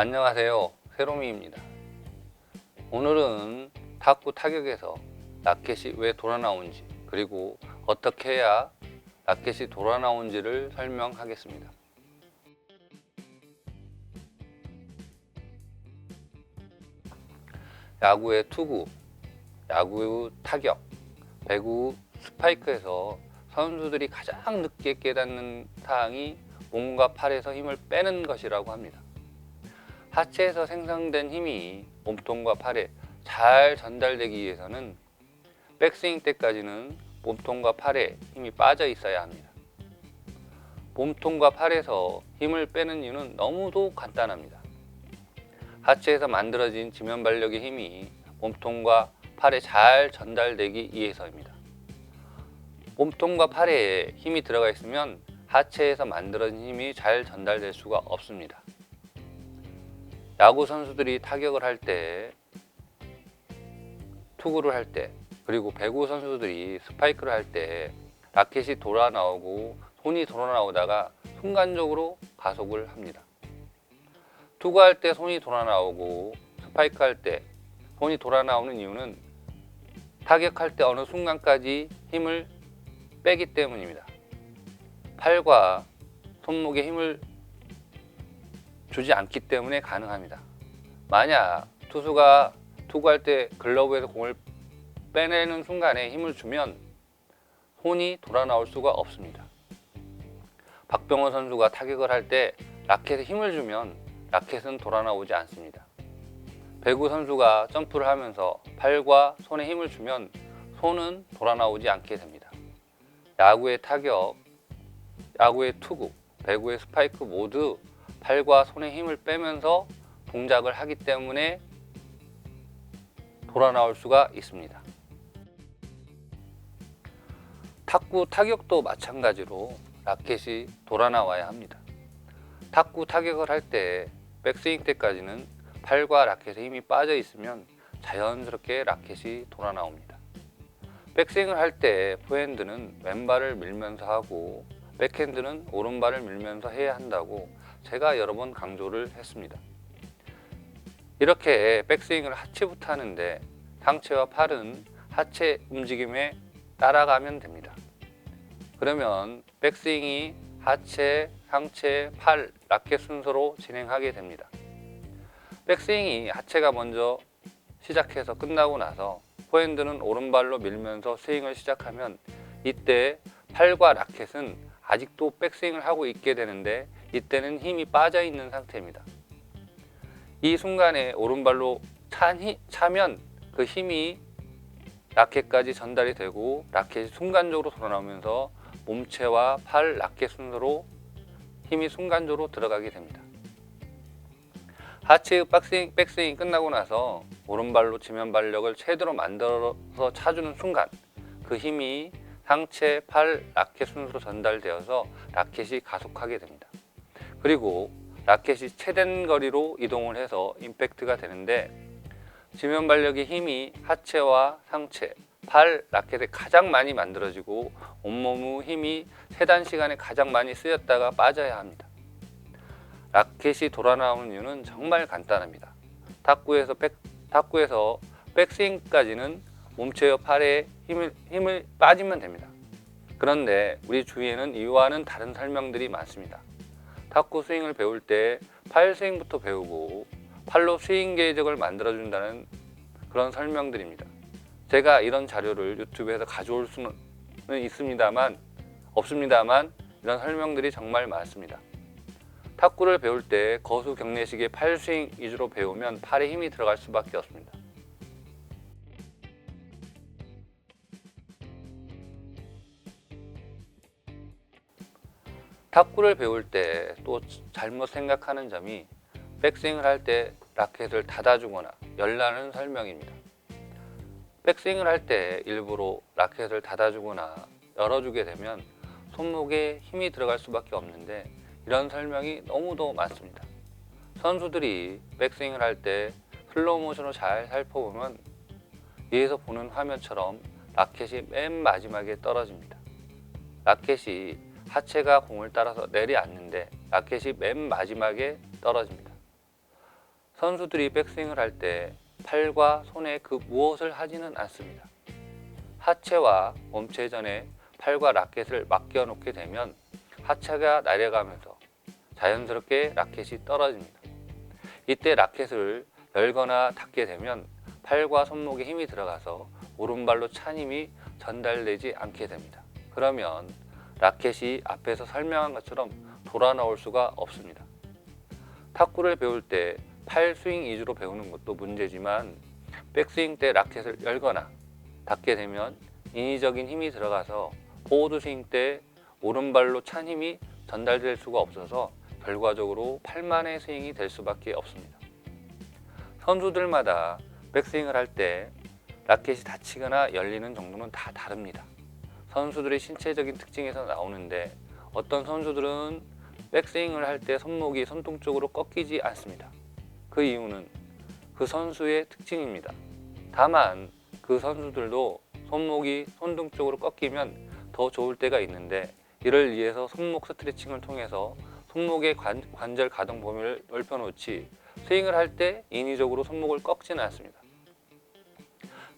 안녕하세요, 세로미입니다. 오늘은 탁구 타격에서 라켓이 왜 돌아 나오는지, 그리고 어떻게 해야 라켓이 돌아 나오는지를 설명하겠습니다. 야구의 투구, 야구 타격, 배구 스파이크에서 선수들이 가장 늦게 깨닫는 사항이 몸과 팔에서 힘을 빼는 것이라고 합니다. 하체에서 생성된 힘이 몸통과 팔에 잘 전달되기 위해서는 백스윙 때까지는 몸통과 팔에 힘이 빠져 있어야 합니다. 몸통과 팔에서 힘을 빼는 이유는 너무도 간단합니다. 하체에서 만들어진 지면 발력의 힘이 몸통과 팔에 잘 전달되기 위해서입니다. 몸통과 팔에 힘이 들어가 있으면 하체에서 만들어진 힘이 잘 전달될 수가 없습니다. 야구 선수들이 타격을 할 때, 투구를 할 때, 그리고 배구 선수들이 스파이크를 할 때 라켓이 돌아 나오고 손이 돌아 나오다가 순간적으로 가속을 합니다. 투구할 때 손이 돌아 나오고 스파이크 할 때 손이 돌아 나오는 이유는 타격할 때 어느 순간까지 힘을 빼기 때문입니다. 팔과 손목에 힘을 주지 않기 때문에 가능합니다. 만약 투수가 투구할 때 글러브에서 공을 빼내는 순간에 힘을 주면 손이 돌아 나올 수가 없습니다. 박병호 선수가 타격을 할 때 라켓에 힘을 주면 라켓은 돌아 나오지 않습니다. 배구 선수가 점프를 하면서 팔과 손에 힘을 주면 손은 돌아 나오지 않게 됩니다. 야구의 타격, 야구의 투구, 배구의 스파이크 모두 팔과 손에 힘을 빼면서 동작을 하기 때문에 돌아 나올 수가 있습니다. 탁구 타격도 마찬가지로 라켓이 돌아 나와야 합니다. 탁구 타격을 할 때 백스윙 때까지는 팔과 라켓에 힘이 빠져 있으면 자연스럽게 라켓이 돌아 나옵니다. 백스윙을 할 때 포핸드는 왼발을 밀면서 하고 백핸드는 오른발을 밀면서 해야 한다고 제가 여러 번 강조를 했습니다. 이렇게 백스윙을 하체부터 하는데 상체와 팔은 하체 움직임에 따라가면 됩니다. 그러면 백스윙이 하체, 상체, 팔, 라켓 순서로 진행하게 됩니다. 백스윙이 하체가 먼저 시작해서 끝나고 나서 포핸드는 오른발로 밀면서 스윙을 시작하면 이때 팔과 라켓은 아직도 백스윙을 하고 있게 되는데 이때는 힘이 빠져 있는 상태입니다. 이 순간에 오른발로 차면 그 힘이 라켓까지 전달이 되고 라켓이 순간적으로 돌아 나오면서 몸체와 팔, 라켓 순서로 힘이 순간적으로 들어가게 됩니다. 하체의 백스윙이 끝나고 나서 오른발로 지면 발력을 최대로 만들어서 차주는 순간 그 힘이 상체, 팔, 라켓 순서로 전달되어서 라켓이 가속하게 됩니다. 그리고 라켓이 최대 거리로 이동을 해서 임팩트가 되는데 지면 발력의 힘이 하체와 상체, 팔, 라켓에 가장 많이 만들어지고 온몸의 힘이 세단 시간에 가장 많이 쓰였다가 빠져야 합니다. 라켓이 돌아 나오는 이유는 정말 간단합니다. 탁구에서 백스윙까지는 몸체와 팔에 힘을 빠지면 됩니다. 그런데 우리 주위에는 이와는 다른 설명들이 많습니다. 탁구 스윙을 배울 때 팔 스윙부터 배우고 팔로 스윙 궤적을 만들어준다는 그런 설명들입니다. 제가 이런 자료를 유튜브에서 가져올 수는 없습니다만 이런 설명들이 정말 많습니다. 탁구를 배울 때 거수 경례식의 팔 스윙 위주로 배우면 팔에 힘이 들어갈 수밖에 없습니다. 탁구를 배울 때 또 잘못 생각하는 점이 백스윙을 할 때 라켓을 닫아주거나 열라는 설명입니다. 백스윙을 할 때 일부러 라켓을 닫아주거나 열어주게 되면 손목에 힘이 들어갈 수밖에 없는데 이런 설명이 너무도 많습니다. 선수들이 백스윙을 할 때 슬로우 모션으로 잘 살펴보면 위에서 보는 화면처럼 라켓이 맨 마지막에 떨어집니다. 라켓이 하체가 공을 따라서 내려앉는데 라켓이 맨 마지막에 떨어집니다. 선수들이 백스윙을 할 때 팔과 손에 그 무엇을 하지는 않습니다. 하체와 몸체 회전에 팔과 라켓을 맡겨 놓게 되면 하체가 내려가면서 자연스럽게 라켓이 떨어집니다. 이때 라켓을 열거나 닫게 되면 팔과 손목에 힘이 들어가서 오른발로 찬 힘이 전달되지 않게 됩니다. 그러면 라켓이 앞에서 설명한 것처럼 돌아 나올 수가 없습니다. 탁구를 배울 때 팔 스윙 위주로 배우는 것도 문제지만 백스윙 때 라켓을 열거나 닫게 되면 인위적인 힘이 들어가서 포워드 스윙 때 오른발로 찬 힘이 전달될 수가 없어서 결과적으로 팔만의 스윙이 될 수밖에 없습니다. 선수들마다 백스윙을 할 때 라켓이 닫히거나 열리는 정도는 다 다릅니다. 선수들의 신체적인 특징에서 나오는데 어떤 선수들은 백스윙을 할 때 손목이 손등 쪽으로 꺾이지 않습니다. 그 이유는 그 선수의 특징입니다. 다만 그 선수들도 손목이 손등 쪽으로 꺾이면 더 좋을 때가 있는데 이를 위해서 손목 스트레칭을 통해서 손목의 관절 가동 범위를 넓혀놓지 스윙을 할 때 인위적으로 손목을 꺾지는 않습니다.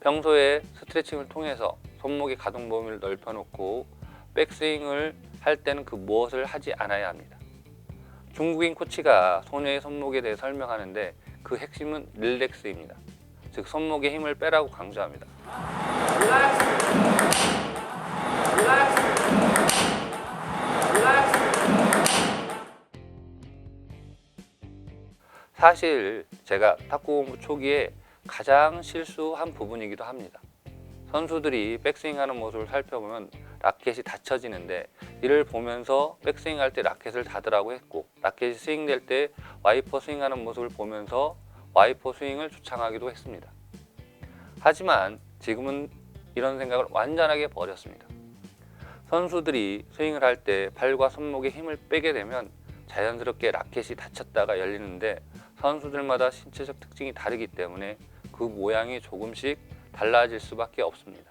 평소에 스트레칭을 통해서 손목의 가동 범위를 넓혀놓고 백스윙을 할 때는 그 무엇을 하지 않아야 합니다. 중국인 코치가 소녀의 손목에 대해 설명하는데 그 핵심은 릴렉스입니다. 즉 손목에 힘을 빼라고 강조합니다. 사실 제가 탁구 공부 초기에 가장 실수한 부분이기도 합니다. 선수들이 백스윙하는 모습을 살펴보면 라켓이 닫혀지는데 이를 보면서 백스윙할 때 라켓을 닫으라고 했고 라켓이 스윙될 때 와이퍼 스윙하는 모습을 보면서 와이퍼 스윙을 추천하기도 했습니다. 하지만 지금은 이런 생각을 완전하게 버렸습니다. 선수들이 스윙을 할 때 팔과 손목에 힘을 빼게 되면 자연스럽게 라켓이 닫혔다가 열리는데 선수들마다 신체적 특징이 다르기 때문에 그 모양이 조금씩 달라질 수밖에 없습니다.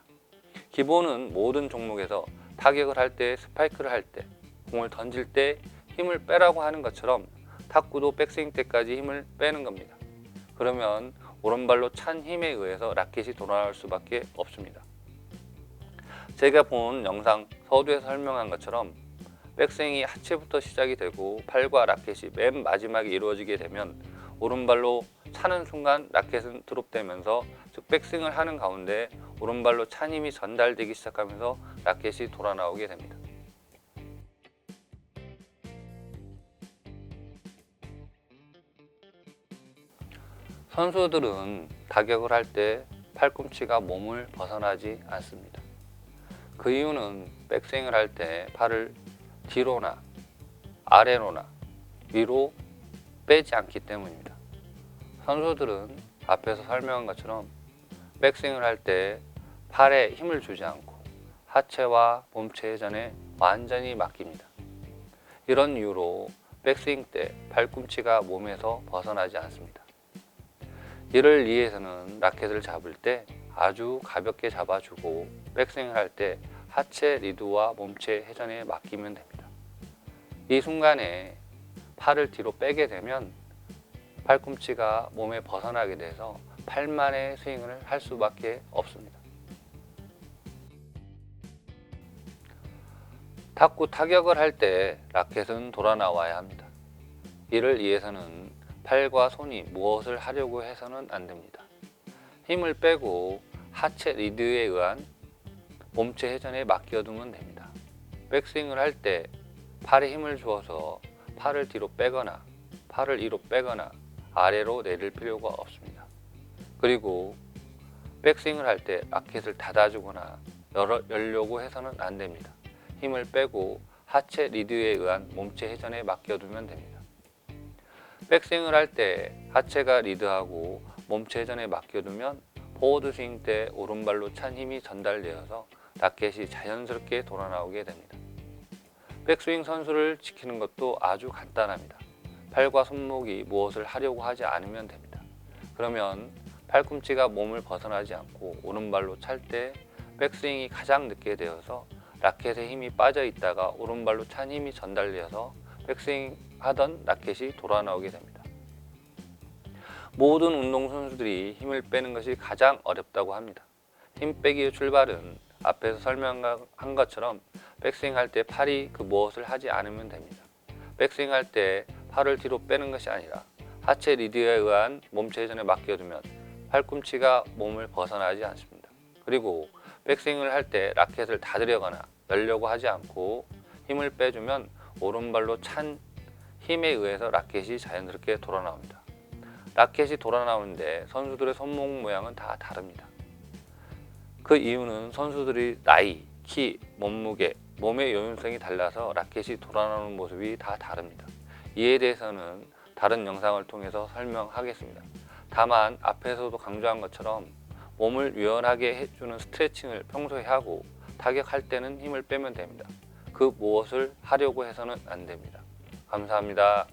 기본은 모든 종목에서 타격을 할 때, 스파이크를 할 때, 공을 던질 때 힘을 빼라고 하는 것처럼 탁구도 백스윙 때까지 힘을 빼는 겁니다. 그러면 오른발로 찬 힘에 의해서 라켓이 돌아올 수밖에 없습니다. 제가 본 영상 서두에서 설명한 것처럼 백스윙이 하체부터 시작이 되고 팔과 라켓이 맨 마지막에 이루어지게 되면 오른발로 차는 순간 라켓은 드롭되면서 즉 백스윙을 하는 가운데 오른발로 찬 힘이 전달되기 시작하면서 라켓이 돌아 나오게 됩니다. 선수들은 타격을 할 때 팔꿈치가 몸을 벗어나지 않습니다. 그 이유는 백스윙을 할 때 팔을 뒤로나 아래로나 위로 빼지 않기 때문입니다. 선수들은 앞에서 설명한 것처럼 백스윙을 할 때 팔에 힘을 주지 않고 하체와 몸체 회전에 완전히 맡깁니다. 이런 이유로 백스윙 때 팔꿈치가 몸에서 벗어나지 않습니다. 이를 위해서는 라켓을 잡을 때 아주 가볍게 잡아주고 백스윙을 할 때 하체 리드와 몸체 회전에 맡기면 됩니다. 이 순간에 팔을 뒤로 빼게 되면 팔꿈치가 몸에 벗어나게 돼서 팔만의 스윙을 할 수밖에 없습니다. 탁구 타격을 할 때 라켓은 돌아 나와야 합니다. 이를 위해서는 팔과 손이 무엇을 하려고 해서는 안 됩니다. 힘을 빼고 하체 리드에 의한 몸체 회전에 맡겨두면 됩니다. 백스윙을 할 때 팔에 힘을 주어서 팔을 뒤로 빼거나 팔을 위로 빼거나 아래로 내릴 필요가 없습니다. 그리고 백스윙을 할 때 라켓을 닫아주거나 열려고 해서는 안 됩니다. 힘을 빼고 하체 리드에 의한 몸체 회전에 맡겨두면 됩니다. 백스윙을 할 때 하체가 리드하고 몸체 회전에 맡겨두면 포워드 스윙 때 오른발로 찬 힘이 전달되어서 라켓이 자연스럽게 돌아 나오게 됩니다. 백스윙 선수를 지키는 것도 아주 간단합니다. 팔과 손목이 무엇을 하려고 하지 않으면 됩니다. 그러면 팔꿈치가 몸을 벗어나지 않고 오른발로 찰 때 백스윙이 가장 늦게 되어서 라켓에 힘이 빠져 있다가 오른발로 찬 힘이 전달되어서 백스윙 하던 라켓이 돌아 나오게 됩니다. 모든 운동선수들이 힘을 빼는 것이 가장 어렵다고 합니다. 힘 빼기의 출발은 앞에서 설명한 것처럼 백스윙 할 때 팔이 그 무엇을 하지 않으면 됩니다. 백스윙 할 때 팔을 뒤로 빼는 것이 아니라 하체 리드에 의한 몸체 회전에 맡겨두면 팔꿈치가 몸을 벗어나지 않습니다. 그리고 백스윙을 할 때 라켓을 닫으려거나 열려고 하지 않고 힘을 빼주면 오른발로 찬 힘에 의해서 라켓이 자연스럽게 돌아 나옵니다. 라켓이 돌아 나오는데 선수들의 손목 모양은 다 다릅니다. 그 이유는 선수들이 나이, 키, 몸무게, 몸의 요인성이 달라서 라켓이 돌아 나오는 모습이 다 다릅니다. 이에 대해서는 다른 영상을 통해서 설명하겠습니다. 다만 앞에서도 강조한 것처럼 몸을 유연하게 해주는 스트레칭을 평소에 하고 타격할 때는 힘을 빼면 됩니다. 그 무엇을 하려고 해서는 안 됩니다. 감사합니다.